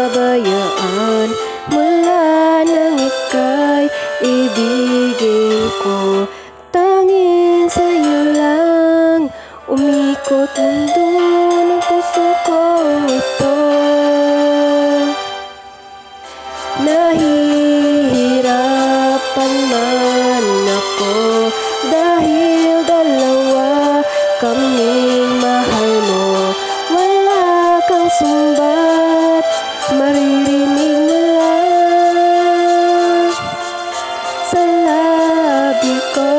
pabayaan mula nang ika'y ibigin ko. Tanging sa'yo lang umikot mundo ng puso kong ito. Nahihirapan man ako dahil dalawa kaming mahal mo. Wala kang sumbat, maririnig mo lang sa labi ko.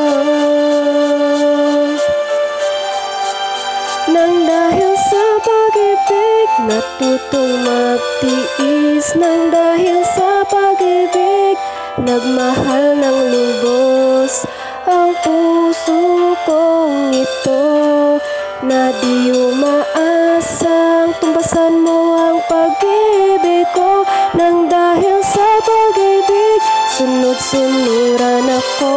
Nang dahil sa pag-ibig natutong magtiis, nang dahil sa pag-ibig nagmahal ng lubos ang puso kong ito, na di umaasang tumbasan mo ang pag-ibig ko. Nang dahil sa pag-ibig sunod-sunuran ako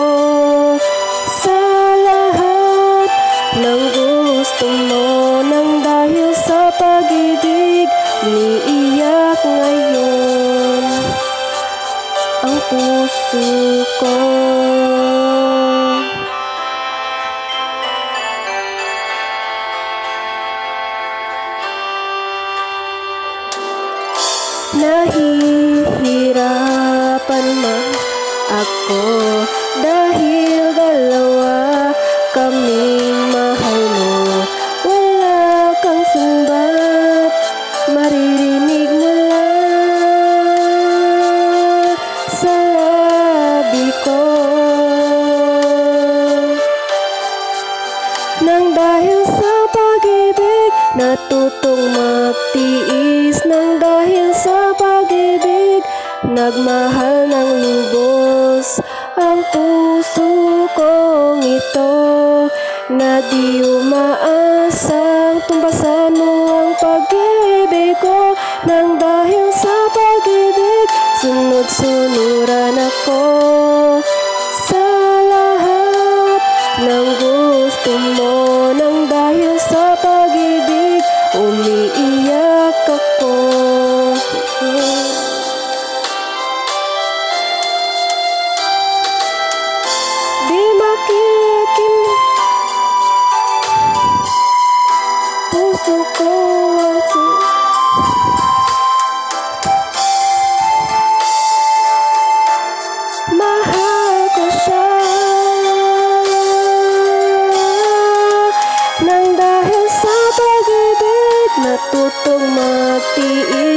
sa lahat ng gusto mo. Nang dahil sa pag-ibig umiiyak ngayon ang puso ko. Nahihirapan man ako dahil dalawa kaming mahal mo. Wala kang sumbat, maririnig mo lang sa labi ko. Nang dahil sa pag-ibig natutong magtiis, nang dahil sa pag-ibig nagmahal ng lubos ang puso kong ito, na di umaasang tumbasan mo ang pag-ibig ko. Nang dahil sa pag-ibig sunod-sunuran ako sa lahat ng gusto mo. Nang dahil sa pag-ibig umiiyak ako. Di makikim puso ko mahal ko siya. Nang dahil sa pag-ibig natutong magtiis,